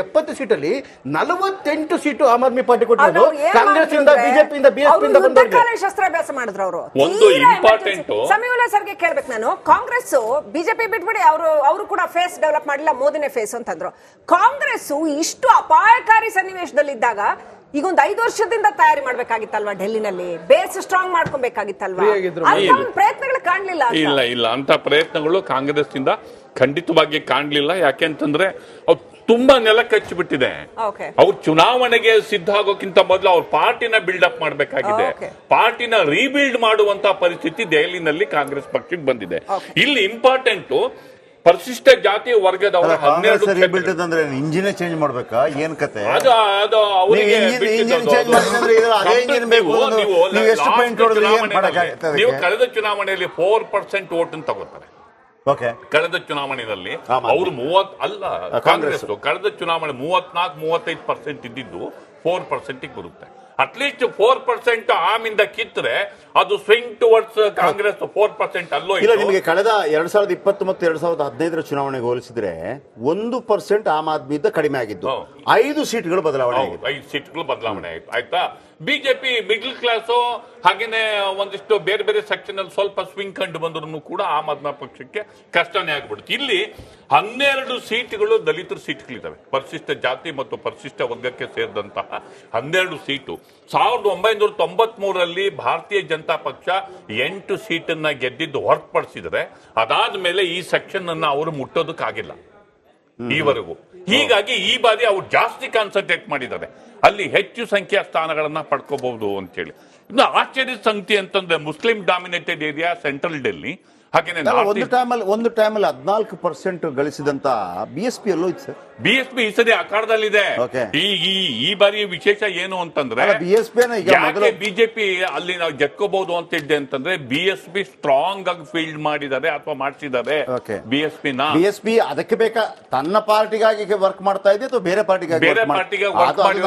70 ಸೀಟಲ್ಲಿ 48 seat Aam Aadmi party ಕೊಟ್ಟಿರೋದು ಕಾಂಗ್ರೆಸ್ ಇಂದ ಬಿಜೆಪಿಯಿಂದ ಬಿಎಸ್ಪಿಯಿಂದ ಬಂದವರಿಗೆ ಶಸ್ತ್ರಾಭ್ಯಾಸ ಮಾಡಿದ್ರು ಅವರು. ಒಂದು ಇಂಪಾರ್ಟೆಂಟ್ ಸಮೀವುಲ್ಲಾ ಸರ್ಗೆ ಕೇಳ್ಬೇಕು ನಾನು, ಕಾಂಗ್ರೆಸ್ ಬಿಜೆಪಿ ಬಿಟ್ಬಿಡಿ, ಅವರು ಕೂಡ ಫೇಸ್ ಡೆವಲಪ್ ಮಾಡಿಲ್ಲ, ಮೋದಿನೇ ಫೇಸ್ ಅಂತಂದ್ರು. ಕಾಂಗ್ರೆಸ್ ಇಷ್ಟು ಅಪಾಯಕಾರಿ ಸನ್ನಿವೇಶದಲ್ಲಿದ್ದಾಗ ಈಗ ಒಂದು 5 ವರ್ಷದಿಂದ ತಯಾರಿ ಮಾಡ್ಬೇಕಾಗಿತ್ತಲ್ವಾ, ಡೆಲ್ಲಿನಲ್ಲಿ ಬೇಸ್ ಸ್ಟ್ರಾಂಗ್ ಮಾಡ್ಕೊಬೇಕಾಗಿತ್ತಲ್ವಾ, ಪ್ರಯತ್ನಗಳು ಕಾಣ್ಲಿಲ್ಲ. ಇಲ್ಲ ಅಂತ ಪ್ರಯತ್ನಗಳು ಕಾಂಗ್ರೆಸ್ ಇಂದ ಖಂಡಿತವಾಗಿ ಕಾಣ್ಲಿಲ್ಲ. ಯಾಕೆಂತಂದ್ರೆ ಅವ್ರು ತುಂಬಾ ನೆಲ ಕಚ್ಚಿಬಿಟ್ಟಿದೆ. ಅವ್ರು ಚುನಾವಣೆಗೆ ಸಿದ್ಧ ಆಗೋಕ್ಕಿಂತ ಮೊದಲು ಅವ್ರ ಪಾರ್ಟಿನ ಬಿಲ್ಡಪ್ ಮಾಡಬೇಕಾಗಿದೆ. ಪಾರ್ಟಿನ ರೀಬಿಲ್ಡ್ ಮಾಡುವಂತ ಪರಿಸ್ಥಿತಿ ದೆಹಲಿನಲ್ಲಿ ಕಾಂಗ್ರೆಸ್ ಪಕ್ಷಕ್ಕೆ ಬಂದಿದೆ. ಇಲ್ಲಿ ಇಂಪಾರ್ಟೆಂಟ್ ಪರಿಶಿಷ್ಟ ಜಾತಿ ವರ್ಗದವರ 12 ಅಂದ್ರೆ ಇಂಜಿನ್ ಚೇಂಜ್ ಮಾಡ್ಬೇಕಾ, ಏನ್ ಕತೆ? ನೀವು ಕಳೆದ ಚುನಾವಣೆಯಲ್ಲಿ 4% ವೋಟ್ ತಗೋತಾರೆ. ಕಳೆದ ಚುನಾವಣೆಯಲ್ಲಿ ಅವರು 30 ಅಲ್ಲ, ಕಾಂಗ್ರೆಸ್ ಕಳೆದ ಚುನಾವಣೆ 34-35% ಇದ್ದಿದ್ದು 4% ಬರುತ್ತೆ. ಅಟ್ಲೀಸ್ಟ್ 4% ಆಮಿಂದ ಕಿತ್ತರೆ ಅದು ಸ್ವಿಂಗ್ ಟುವರ್ಡ್ಸ್ ಕಾಂಗ್ರೆಸ್ 4% ಅಲ್ಲೋ ಇಲ್ಲ. ನಿಮಗೆ ಕಳೆದ 2020 ಮತ್ತು 2015 ಚುನಾವಣೆಗೆ ಹೋಲಿಸಿದ್ರೆ 1% ಆಮ್ ಆದ್ಮಿಯಿಂದ ಕಡಿಮೆ ಆಗಿದ್ದು, 5 ಸೀಟ್ಗಳು ಬದಲಾವಣೆ ಆಗಿದೆ. 5 ಸೀಟ್ಗಳು ಬದಲಾವಣೆ ಆಯ್ತು. ಆಯ್ತಾ, ಬಿಜೆಪಿ ಮಿಡ್ಲ್ ಕ್ಲಾಸ್ ಹಾಗೇನೆ ಒಂದಿಷ್ಟು ಬೇರೆ ಬೇರೆ ಸೆಕ್ಷನ್ ಅಲ್ಲಿ ಸ್ವಲ್ಪ ಸ್ವಿಂಗ್ ಕಂಡು ಬಂದ್ರು ಕೂಡ ಆಮ್ ಆದ್ಮಿ ಪಕ್ಷಕ್ಕೆ ಕಷ್ಟನೇ ಆಗ್ಬಿಡುತ್ತೆ. ಇಲ್ಲಿ 12 ಸೀಟ್ಗಳು ದಲಿತರ ಸೀಟ್ಗಳಿದ್ದಾವೆ. ಪರಿಶಿಷ್ಟ ಜಾತಿ ಮತ್ತು ಪರಿಶಿಷ್ಟ ವರ್ಗಕ್ಕೆ ಸೇರಿದಂತಹ 12 ಸೀಟು. 1993ರಲ್ಲಿ ಭಾರತೀಯ ಜನತಾ ಪಕ್ಷ 8 ಸೀಟನ್ನ ಗೆದ್ದಿದ್ದು ಹೊರತುಪಡಿಸಿದರೆ ಅದಾದ ಮೇಲೆ ಈ ಸೆಕ್ಷನ್ ಅನ್ನ ಅವರು ಮುಟ್ಟೋದಕ್ಕಾಗಿಲ್ಲ ಈವರೆಗೂ. ಹೀಗಾಗಿ ಈ ಬಾರಿ ಅವ್ರು ಜಾಸ್ತಿ ಕಾನ್ಸಂಟ್ರೇಟ್ ಮಾಡಿದ್ದಾರೆ, ಅಲ್ಲಿ ಹೆಚ್ಚು ಸಂಖ್ಯೆಯ ಸ್ಥಾನಗಳನ್ನ ಪಡ್ಕೋಬಹುದು ಅಂತೇಳಿ. ಇನ್ನು ಆಶ್ಚರ್ಯ ಸಂಗತಿ ಅಂತಂದ್ರೆ Muslim dominated area central Delhi, ಹಾಗೇನೆ ಒಂದು ಟೈಮಲ್ಲಿ 14% ಗಳಿಸಿದಂತ ಬಿಎಸ್ಪಿ ಅಲ್ಲೂ ಇತ್ತು ಸರ್. ಬಿಎಸ್ಪಿ ಈ ಸರಿ ಅಖಾಡದಲ್ಲಿದೆ. ಈ ಬಾರಿ ವಿಶೇಷ ಏನು ಅಂತಂದ್ರೆ ಬಿಜೆಪಿ ಅಲ್ಲಿ ನಾವು ಗೆಕ್ಕೋಬಹುದು ಅಂತ ಇದ್ದೆ ಅಂತಂದ್ರೆ ಬಿಎಸ್ಪಿ ಸ್ಟ್ರಾಂಗ್ ಆಗಿ ಫೀಲ್ಡ್ ಮಾಡಿದ್ದಾರೆ ಅಥವಾ ಮಾಡಿಸಿದ್ದಾರೆ. ಬಿಎಸ್ಪಿ ಅದಕ್ಕೆ ಬೇಕಾ ತನ್ನ ಪಾರ್ಟಿಗಾಗಿ ವರ್ಕ್ ಮಾಡ್ತಾ ಇದೆ ಅಥವಾ ಬೇರೆ ಪಾರ್ಟಿಗೆ ವರ್ಕ್ ಮಾಡಿ.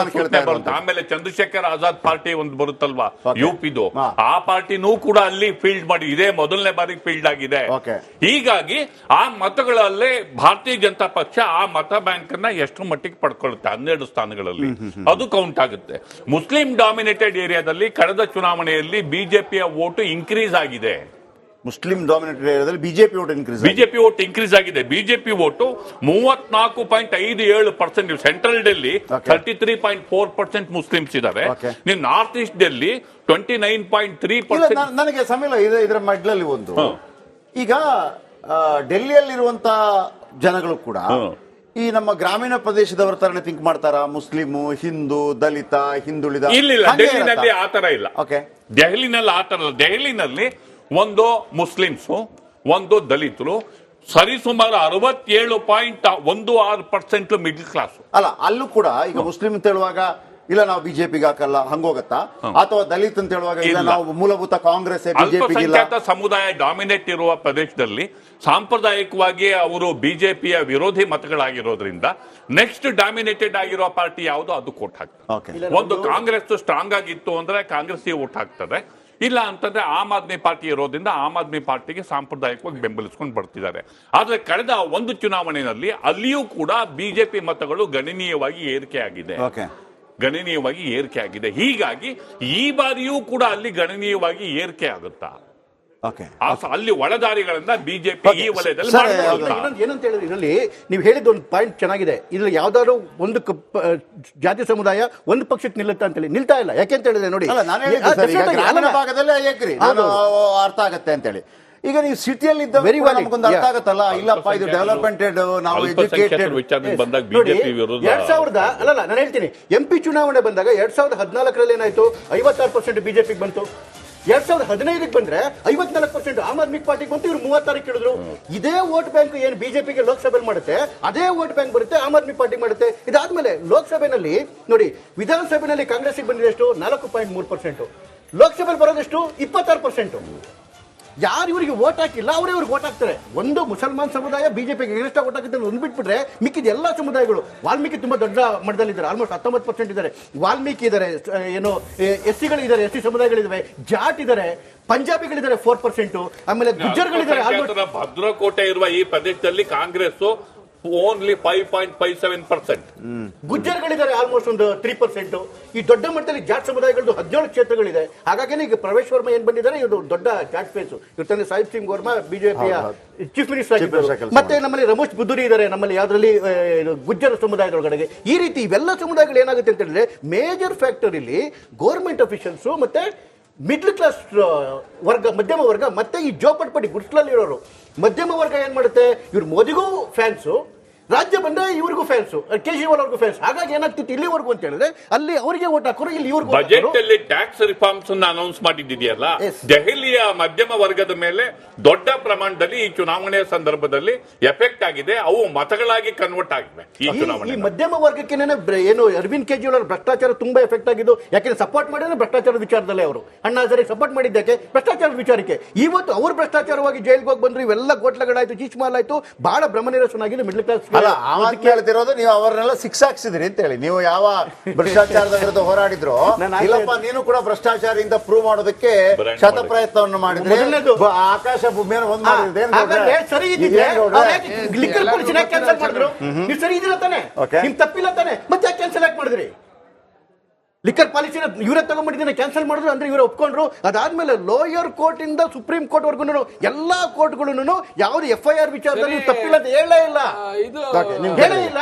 ಆಮೇಲೆ ಚಂದ್ರಶೇಖರ್ ಆಜಾದ್ ಪಾರ್ಟಿ ಒಂದು ಬರುತ್ತಲ್ವಾ ಯುಪಿದು, ಆ ಪಾರ್ಟಿನೂ ಕೂಡ ಅಲ್ಲಿ ಫೀಲ್ಡ್ ಮಾಡಿ ಇದೇ ಮೊದಲನೇ ಬಾರಿಗೆ ಫೀಲ್ಡ್ ಆಗಿದೆ. ಹೀಗಾಗಿ ಆ ಮತಗಳಲ್ಲೇ ಭಾರತೀಯ ಜನತಾ ಪಕ್ಷ ಆ ಮತ ಬ್ಯಾಂಕ್ ಅನ್ನ ಎಷ್ಟು ಮಟ್ಟಿಗೆ ಪಡ್ಕೊಳ್ಳುತ್ತೆ 12 ಸ್ಥಾನಗಳಲ್ಲಿ ಅದು ಕೌಂಟ್ ಆಗುತ್ತೆ. ಮುಸ್ಲಿಂ ಡಾಮಿನೇಟೆಡ್ ಏರಿಯಾದಲ್ಲಿ ಕಳೆದ ಚುನಾವಣೆಯಲ್ಲಿ ಬಿಜೆಪಿಯ ವೋಟ್ ಇನ್ಕ್ರೀಸ್ ಆಗಿದೆ. ಮುಸ್ಲಿಂ ಡಾಮಿನೇಟೆಡ್ ಏರಿಯಾದಲ್ಲಿ ಬಿಜೆಪಿ ವೋಟ್ ಇನ್ಕ್ರೀಸ್ ಆಗಿದೆ. BJP vote 34.57%. Central Delhi 33.4% Muslims ಇದ್ದಾರೆ. ನೀವು ನಾರ್ತ್ ಈಸ್ಟ್ ಡೆಲ್ಲಿ 29.3%. ನನಗೆ ಸಮಯ ಇದರ ಮಡ್ಲಲ್ಲಿ ಒಂದು, ಈಗ ಡೆಲ್ಲಿಯಲ್ಲಿರುವಂತ ಜನಗಳು ಕೂಡ ಈ ನಮ್ಮ ಗ್ರಾಮೀಣ ಪ್ರದೇಶದವರ ತರನೇ ಥಿಂಕ್ ಮಾಡ್ತಾರ, ಮುಸ್ಲಿಮು, ಹಿಂದೂ, ದಲಿತ, ಹಿಂದುಳಿದ? ಇಲ್ಲ, ಡೆಲ್ಲಿನಲ್ಲಿ ಆತರ ಇಲ್ಲ. ದೆಹಲಿನಲ್ಲಿ ಆತರ ಇಲ್ಲ. ದೆಹಲಿನಲ್ಲಿ ಒಂದು ಮುಸ್ಲಿಮ್ಸು, ಒಂದು ದಲಿತರು, ಸರಿಸುಮಾರು 67.16% ಮಿಡ್ಲ್ ಕ್ಲಾಸ್. ಅಲ್ಲ, ಅಲ್ಲೂ ಕೂಡ ಈಗ ಮುಸ್ಲಿಂ ಅಂತ ಹೇಳುವಾಗ ಇಲ್ಲ ನಾವು ಬಿಜೆಪಿಗೆ ಹಾಕಲ್ಲ ಹಂಗೋಗತ್ತಾ, ಅಥವಾ ದಲಿತ ಅಂತ ಹೇಳುವಾಗ ಇಲ್ಲ ನಾವು ಮೂಲಭೂತ ಕಾಂಗ್ರೆಸ್ ಅಲ್ಪಸಂಖ್ಯಾತ ಸಮುದಾಯ ಡಾಮಿನೇಟ್ ಇರುವ ಪ್ರದೇಶದಲ್ಲಿ ಸಾಂಪ್ರದಾಯಿಕವಾಗಿ ಅವರು ಬಿಜೆಪಿಯ ವಿರೋಧಿ ಮತಗಳಾಗಿರೋದ್ರಿಂದ ನೆಕ್ಸ್ಟ್ ಡಾಮಿನೇಟೆಡ್ ಆಗಿರುವ ಪಾರ್ಟಿ ಯಾವುದು ಅದು ಕೋಟ್ ಹಾಕ್ತಾರೆ. ಒಂದು ಕಾಂಗ್ರೆಸ್ ಸ್ಟ್ರಾಂಗ್ ಆಗಿತ್ತು ಅಂದ್ರೆ ಕಾಂಗ್ರೆಸ್ಗೆ ವೋಟ್ ಹಾಕ್ತಾರೆ, ಇಲ್ಲ ಅಂತಂದ್ರೆ ಆಮ್ ಆದ್ಮಿ ಪಾರ್ಟಿ ಇರೋದ್ರಿಂದ ಆಮ್ ಆದ್ಮಿ ಪಾರ್ಟಿಗೆ ಸಾಂಪ್ರದಾಯಿಕವಾಗಿ ಬೆಂಬಲಿಸಿಕೊಂಡು ಬರ್ತಿದ್ದಾರೆ. ಆದ್ರೆ ಕಳೆದ ಒಂದು ಚುನಾವಣೆಯಲ್ಲಿ ಅಲ್ಲಿಯೂ ಕೂಡ ಬಿಜೆಪಿ ಮತಗಳು ಗಣನೀಯವಾಗಿ ಏರಿಕೆ ಆಗಿದೆ. ಹೀಗಾಗಿ ಈ ಬಾರಿಯೂ ಕೂಡ ಅಲ್ಲಿ ಗಣನೀಯವಾಗಿ ಏರಿಕೆ ಆಗುತ್ತಾ, ಅಲ್ಲಿ ಒಳದಾರಿಗಳನ್ನ ಬಿಜೆಪಿ ಈ ವಲಯದಲ್ಲಿ ಏನಂತ ಹೇಳಿದ್ರೆ ಇದರಲ್ಲಿ ನೀವು ಹೇಳಿದ ಒಂದು ಪಾಯಿಂಟ್ ಚೆನ್ನಾಗಿದೆ. ಇದ್ರಲ್ಲಿ ಯಾವ್ದಾದ್ರು ಒಂದು ಜಾತಿ ಸಮುದಾಯ ಒಂದು ಪಕ್ಷಕ್ಕೆ ನಿಲ್ಲುತ್ತಾ ಅಂತೇಳಿ ನಿಲ್ತಾ ಇಲ್ಲ. ಯಾಕೆಂತ ಹೇಳಿದ್ರೆ ನೋಡಿ, ಭಾಗದಲ್ಲೇ ಅರ್ಥ ಆಗತ್ತೆ ಅಂತೇಳಿ. ಈಗ ನೀವು ಸಿಟಿಯಲ್ಲಿ ನಮಗೊಂದು ಅರ್ಥ ಆಗತ್ತಲ್ಲ, ಇಲ್ಲಪ್ಪ ಇದು ಡೆವಲಪ್ಮೆಂಟೆಡ್, ನಾವು ಎಜುಕೇಟೆಡ್. 2000 ಅಲ್ಲ ನಾನು ಹೇಳ್ತೀನಿ, MP ಚುನಾವಣೆ ಬಂದಾಗ 2014ರಲ್ಲಿ ಏನಾಯ್ತು, 56% ಬಿಜೆಪಿಗೆ ಬಂತು. 2015ಕ್ಕೆ ಬಂದ್ರೆ 54% ಆಮ್ ಆದ್ಮಿ ಪಾರ್ಟಿಗೆ ಬಂತು, ಇವರು 36 ಕೇಳಿದ್ರು. ಇದೇ ವೋಟ್ ಬ್ಯಾಂಕ್ ಏನು ಬಿಜೆಪಿಗೆ ಲೋಕಸಭೆಯಲ್ಲಿ ಮಾಡುತ್ತೆ, ಅದೇ ವೋಟ್ ಬ್ಯಾಂಕ್ ಬರುತ್ತೆ ಆಮ್ ಆದ್ಮಿ ಪಾರ್ಟಿಗೆ ಮಾಡುತ್ತೆ. ಇದಾದ್ಮೇಲೆ ಲೋಕಸಭೆಯಲ್ಲಿ ನೋಡಿ, ವಿಧಾನಸಭೆಯಲ್ಲಿ ಕಾಂಗ್ರೆಸ್ಗೆ ಬಂದಿದೆ ಎಷ್ಟು, 4.3%. ಲೋಕಸಭೆಯಲ್ಲಿ ಬರೋದೆಷ್ಟು, 26%. ಯಾರು ಇವರಿಗೆ ವೋಟ್ ಹಾಕಿಲ್ಲ ಅವರೇ ಇವ್ರಿಗೆ ವೋಟ್ ಹಾಕ್ತಾರೆ. ಒಂದು ಮುಸಲ್ಮಾನ್ ಸಮುದಾಯ ಬಿಜೆಪಿಗೆ ಎಗನೆಸ್ಟ್ ವೋಟ್ ಹಾಕಿದ್ರೆ ಒಂದು ಬಿಟ್ಬಿಟ್ರೆ ಮಿಕ್ಕಿದ ಎಲ್ಲಾ ಸಮುದಾಯಗಳು, ವಾಲ್ಮೀಕಿ ತುಂಬಾ ದೊಡ್ಡ ಮಟ್ಟದಲ್ಲಿದ್ದಾರೆ, ಆಲ್ಮೋಸ್ಟ್ 19% ಇದ್ದಾರೆ. ವಾಲ್ಮೀಕಿ ಇದ್ದಾರೆ, ಏನು SC-ಗಳಿದ್ದಾರೆ, SC ಸಮುದಾಯಗಳಿದ್ದಾವೆ, ಜಾಟ್ ಇದ್ದಾರೆ, ಪಂಜಾಬಿಗಳಿದ್ದಾರೆ 4%, ಆಮೇಲೆ ಗುಜ್ಜರ್ಗಳಿದ್ದಾರೆ. ಭದ್ರಕೋಟೆ ಇರುವ ಈ ಪ್ರದೇಶದಲ್ಲಿ ಕಾಂಗ್ರೆಸ್ ಓನ್ಲಿ 5.57%. ಗುಜ್ಜರ್ಗಳಿದ್ದಾರೆ ಆಲ್ಮೋಸ್ಟ್ ಒಂದು 3%. ಈ ದೊಡ್ಡ ಮಟ್ಟದಲ್ಲಿ ಜಾಟ್ ಸಮುದಾಯಗಳದ್ದು 17 ಕ್ಷೇತ್ರಗಳಿದೆ. ಹಾಗಾಗಿ ಈಗ ಪ್ರವೇಶ್ ವರ್ಮಾ ಏನ್ ಬಂದಿದ್ದಾರೆ, ಇದು ದೊಡ್ಡ ಜಾಟ್ ಫೇಸ್. ಇವತ್ತಂದ್ರೆ ಸಾಹಿಬ್ ಸಿಂಗ್ ವರ್ಮಾ ಬಿಜೆಪಿಯ ಚೀಫ್ ಮಿನಿಸ್ಟರ್ ಆಗಿದ್ದಾರೆ. ಮತ್ತೆ ನಮ್ಮಲ್ಲಿ ರಮೇಶ್ ಬುದ್ಧೂರಿ ಇದ್ದಾರೆ, ನಮ್ಮಲ್ಲಿ ಯಾವ್ದ್ರಲ್ಲಿ ಗುಜ್ಜರ ಸಮುದಾಯದೊಳಗಡೆ. ಈ ರೀತಿ ಇವೆಲ್ಲ ಸಮುದಾಯಗಳು ಏನಾಗುತ್ತೆ ಅಂತ ಹೇಳಿದ್ರೆ, ಮೇಜರ್ ಫ್ಯಾಕ್ಟರ್ ಇಲ್ಲಿ ಗೌರ್ಮೆಂಟ್ ಅಫಿಷಿಯಲ್ಸ್ ಮತ್ತೆ ಮಿಡ್ಲ್ ಕ್ಲಾಸ್ ವರ್ಗ, ಮಧ್ಯಮ ವರ್ಗ, ಮತ್ತೆ ಈ ಜೋಪಟ್ಪಡಿ ಗುಡ್ಸ್ಲಲ್ಲಿ ಇರೋರು ಮಧ್ಯಮ ವರ್ಗ ಏನ್ ಮಾಡುತ್ತೆ, ಇವ್ರು ಮೋದಿಗೂ ಫ್ಯಾನ್ಸು, ರಾಜ್ಯ ಬಂದ್ರೆ ಇವ್ರಿಗೂ ಫ್ಯಾನ್ಸು, ಕೇಜ್ರಿವಾಲ್ ಅವ್ರಿಗೂ ಫ್ಯಾನ್ಸ್. ಹಾಗಾಗಿ ಏನಾಗ್ತಿತ್ತು ಇಲ್ಲಿವರೆಗೂ ಅಂತ ಹೇಳಿದ್ರೆ, ಅಲ್ಲಿ ಅವರಿಗೆ ಓಟ್ ಹಾಕೋರು, ಇಲ್ಲಿ ಇವ್ರಿಗೆ ಬಜೆಟ್ ಅಲ್ಲಿ ಟ್ಯಾಕ್ಸ್ ರಿಫಾರ್ಮ್ಸ್ ಅನೌನ್ಸ್ ಮಾಡಿದ್ದಿದೆಯಲ್ಲ, ದೆಹಲಿಯ ಮಧ್ಯಮ ವರ್ಗದ ಮೇಲೆ ದೊಡ್ಡ ಪ್ರಮಾಣದಲ್ಲಿ ಈ ಚುನಾವಣೆಯ ಸಂದರ್ಭದಲ್ಲಿ ಎಫೆಕ್ಟ್ ಆಗಿದೆ. ಅವು ಮತಗಳಾಗಿ ಕನ್ವರ್ಟ್ ಆಗಿವೆ ಈ ಚುನಾವಣೆ. ಈ ಮಧ್ಯಮ ವರ್ಗಕ್ಕೆ ಏನು ಅರವಿಂದ್ ಕೇಜ್ರಿವಾಲ್ ಅವ್ರ ಭ್ರಷ್ಟಾಚಾರ ತುಂಬಾ ಎಫೆಕ್ಟ್ ಆಗಿದ್ದು. ಯಾಕೆಂದ್ರೆ ಸಪೋರ್ಟ್ ಮಾಡಿದ್ರೆ ಭ್ರಷ್ಟಾಚಾರದ ವಿಚಾರದಲ್ಲೇ ಅವರು ಅಣ್ಣಾ ಹಜಾರೆ ಸಪೋರ್ಟ್ ಮಾಡಿದ್ದಕ್ಕೆ ಭ್ರಷ್ಟಾಚಾರದ ವಿಚಾರಕ್ಕೆ. ಇವತ್ತು ಅವ್ರು ಭ್ರಷ್ಟಾಚಾರವಾಗಿ ಜೈಲ್ಗೆ ಹೋಗಿ ಬಂದ್ರು, ಇವೆಲ್ಲ ಗೋಟ್ಲಗಳಾಯ್ತು, ಚೀಚ್ಮಾಲ್ ಆಯ್ತು, ಬಹಳ ಭ್ರಮನಿರಸನಾಗಿದೆ ಮಿಡ್ಲ್ ಕ್ಲಾಸ್. ಕೇಳ್ತಿರೋದು ನೀವು ಅವರನ್ನೆಲ್ಲ ಶಿಕ್ಷಾಕ್ಸಿದ್ರಿ ಅಂತ ಹೇಳಿ. ನೀವು ಯಾವ ಭ್ರಷ್ಟಾಚಾರದ ವಿರುದ್ಧ ಹೋರಾಡಿದ್ರು, ಇಲ್ಲಪ್ಪ ನೀನು ಕೂಡ ಭ್ರಷ್ಟಾಚಾರದಿಂದ ಪ್ರೂವ್ ಮಾಡೋದಕ್ಕೆ ಶತ ಪ್ರಯತ್ನವನ್ನು ಮಾಡಿದ್ರೆ, ಆಕಾಶ ಭೂಮಿಯನ್ನು ಒಂದ್ ಮಾಡಿದ್ರೆ ಸರಿ ಇದ್ದಿದ್ರೆ ಲಿಕ್ಕರ್ ಪಾಲಿಸಿನ ಕ್ಯಾನ್ಸಲ್ ಮಾಡಿದ್ರು. ನೀವು ಸರಿ ಇದಿಲ್ಲ ತಾನೆ, ನಿಮ್ ತಪ್ಪಿಲ್ಲ ತಾನೆ, ಮತ್ತೆ ಯಾಕೆ ಕ್ಯಾನ್ಸಲ್ ಯಾಕೆ ಮಾಡಿದ್ರಿ? ಲಿಕ್ಕರ್ ಪಾಲಿಸಿನ ಇವರೇ ತಗೊಂಡ್ಬಿಟ್ಟಿದ್ದೇನೆ ಕ್ಯಾನ್ಸಲ್ ಮಾಡಿದ್ರು ಅಂದ್ರೆ ಇವರೇ ಒಪ್ಕೊಂಡ್ರು. ಅದಾದ್ಮೇಲೆ ಲೋಯರ್ ಕೋರ್ಟ್ ಇಂದ ಸುಪ್ರೀಂ ಕೋರ್ಟ್ ವರ್ಗು ಎಲ್ಲಾ ಕೋರ್ಟ್ಗಳು ಯಾವ್ದು FIR ವಿಚಾರದಲ್ಲಿ ತಪ್ಪಿಲ್ಲ ಅಂತ ಹೇಳೇ ಇಲ್ಲ, ಹೇಳೇ ಇಲ್ಲ.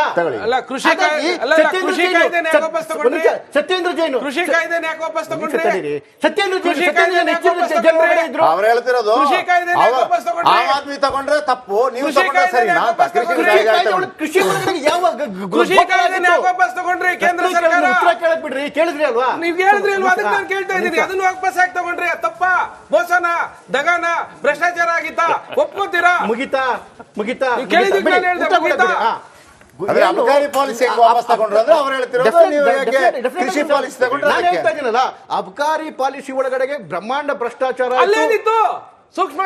ಸತ್ಯೇಂದ್ರ ಜೈನ್ ಅವ್ರು ಹೇಳ್ತಿರೋದು ಆಮ್ ಆದ್ಮಿ ತಗೊಂಡ್ರೆ ತಪ್ಪು, ನೀವು ಕೃಷಿ ಯಾವ ಕೇಂದ್ರ ಸರ್ಕಾರ ಉತ್ತರ ಕೇಳಕ್ ಬಿಡ್ರಿ, ಕೇಳಿದ್ರಿ ಅಲ್ವಾ? ನೀವ್ ಹೇಳಿದ್ರಿ ಅಲ್ವಾ? ಅದಕ್ಕೆ ನಾನು ಕೇಳ್ತಾ ಇದ್ದೀನಿ, ಅದನ್ನು ವಾಪಸ್ ಹಾಕಿ ತಗೊಂಡ್ರಿ. ತಪ್ಪ, ಮೋಸನ, ದಗಾನ, ಭ್ರಷ್ಟಾಚಾರ ಆಗಿತ್ತಾ? ಒಪ್ಕೋತೀರಾ? ಮುಗಿತಾ ಅಬಕಾರಿ ಪಾಲಿಸಿ ವಾಪಸ್ ತಗೊಂಡ್ರು ಅಂದ್ರೆ ಅವ್ರು ಹೇಳ್ತಿರೋದು ನೀವು ಕೃಷಿ ಪಾಲಿಸಿ ತಗೊಂಡ್ರೆ. ನಾನು ಹೇಳ್ತಾ ಇದ್ದೀನಲ್ಲ, ಅಬಕಾರಿ ಪಾಲಿಸಿ ಒಳಗಡೆ ಬ್ರಹ್ಮಾಂಡ ಭ್ರಷ್ಟಾಚಾರ ಅಲ್ಲೇನಿತ್ತು? ಸೂಕ್ಷ್ಮ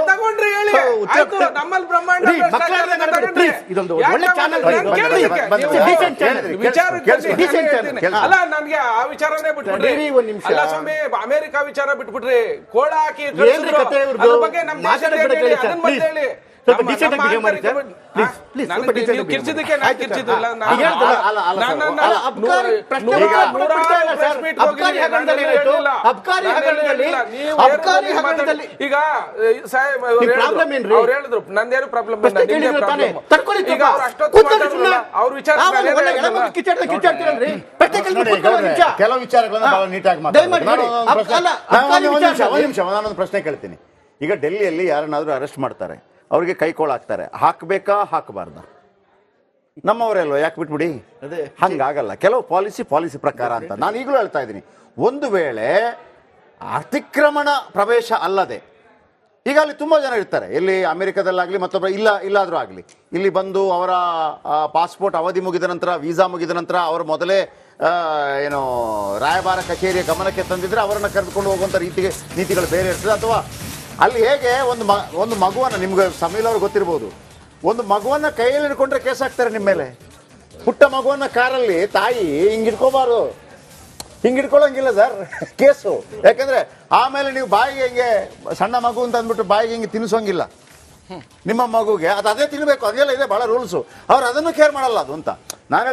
ತಗೊಂಡ್ರಿ ಹೇಳಿ. ನಮ್ಮಲ್ಲಿ ಬ್ರಹ್ಮಾಂಡ ಇದೊಂದು ಒಳ್ಳೆ ಚಾನಲ್ ಅಲ್ಲ, ನನ್ಗೆ ಆ ವಿಚಾರನೇ ಬಿಟ್ಬಿಡ್ರಿ. ಅಲ್ಲ ಸ್ವಾಮಿ, ಅಮೆರಿಕ ವಿಚಾರ ಬಿಟ್ಬಿಡ್ರಿ. ಕೋಳ ಹಾಕಿ ಬಗ್ಗೆ ನಮ್ಮ ಹೇಳಿ. ಈಗ ಅವ್ರು ಹೇಳಿದ್ರು ನಂದೇನು ಪ್ರಾಬ್ಲಮ್, ಅವ್ರ ವಿಚಾರ ಕೆಲವು ವಿಚಾರಗಳನ್ನ ಬಹಳ ನೀಟಾಗಿ ನಾನೊಂದು ಪ್ರಶ್ನೆ ಕೇಳ್ತೀನಿ. ಈಗ ಡೆಲ್ಲಿಯಲ್ಲಿ ಯಾರನ್ನಾದ್ರೂ ಅರೆಸ್ಟ್ ಮಾಡ್ತಾರೆ, ಅವ್ರಿಗೆ ಕೈಕೋಳ ಹಾಕ್ತಾರೆ, ಹಾಕ್ಬೇಕಾ ಹಾಕಬಾರ್ದ? ನಮ್ಮವರೆಲ್ವ, ಯಾಕೆ ಬಿಟ್ಬಿಡಿ? ಹಂಗಾಗಲ್ಲ. ಕೆಲವು ಪಾಲಿಸಿ ಪ್ರಕಾರ ಅಂತ ನಾನು ಈಗಲೂ ಹೇಳ್ತಾ ಇದ್ದೀನಿ. ಒಂದು ವೇಳೆ ಅತಿಕ್ರಮಣ ಪ್ರವೇಶ ಅಲ್ಲದೆ, ಈಗ ಅಲ್ಲಿ ತುಂಬಾ ಜನ ಇರ್ತಾರೆ, ಎಲ್ಲಿ ಅಮೆರಿಕದಲ್ಲಾಗ್ಲಿ ಮತ್ತೊಬ್ಬ ಇಲ್ಲಾದ್ರೂ ಆಗ್ಲಿ, ಇಲ್ಲಿ ಬಂದು ಅವರ ಪಾಸ್ಪೋರ್ಟ್ ಅವಧಿ ಮುಗಿದ ನಂತರ, ವೀಸಾ ಮುಗಿದ ನಂತರ ಅವರು ಮೊದಲೇ ಏನು ರಾಯಭಾರ ಕಚೇರಿಯ ಗಮನಕ್ಕೆ ತಂದಿದ್ರೆ ಅವರನ್ನ ಕರೆದುಕೊಂಡು ಹೋಗುವಂಥ ನೀತಿಗಳು ಬೇರೆ ಇರ್ತದೆ. ಅಥವಾ ಅಲ್ಲಿ ಹೇಗೆ ಒಂದು ಮಗುವನ್ನ, ನಿಮ್ಗೆ ಸಮೀಲ್ ಅವ್ರಿಗೆ ಗೊತ್ತಿರ್ಬೋದು, ಒಂದು ಮಗುವನ್ನ ಕೈಯಲ್ಲಿ ಹಿಡ್ಕೊಂಡ್ರೆ ಕೇಸ್ ಹಾಕ್ತಾರೆ ನಿಮ್ಮ ಮೇಲೆ. ಪುಟ್ಟ ಮಗುವನ್ನ ಕಾರಲ್ಲಿ ತಾಯಿ ಹಿಂಗ್ ಹಿಡ್ಕೋಬಾರ್ದು, ಹಿಂಗ್ ಹಿಡ್ಕೊಳ್ಳೋಂಗಿಲ್ಲ ಸರ್, ಕೇಸು. ಯಾಕಂದ್ರೆ ಆಮೇಲೆ ನೀವು ಬಾಯಿಗೆ ಹಿಂಗೆ ಸಣ್ಣ ಮಗು ಅಂತ ಅಂದ್ಬಿಟ್ಟು ಬಾಯಿಗೆ ಹಿಂಗೆ ತಿನ್ನಿಸೋಂಗಿಲ್ಲ ನಿಮ್ಮ ಮಗುಗೆ. ಅದೇ ತಿನ್ಬೇಕು, ಅದೆಲ್ಲ ಇದೆ ಬಹಳ ರೂಲ್ಸು. ಅವ್ರು ಅದನ್ನು ಕೇರ್ ಮಾಡಲ್ಲ ಅದು ಅಂತ ನಾನು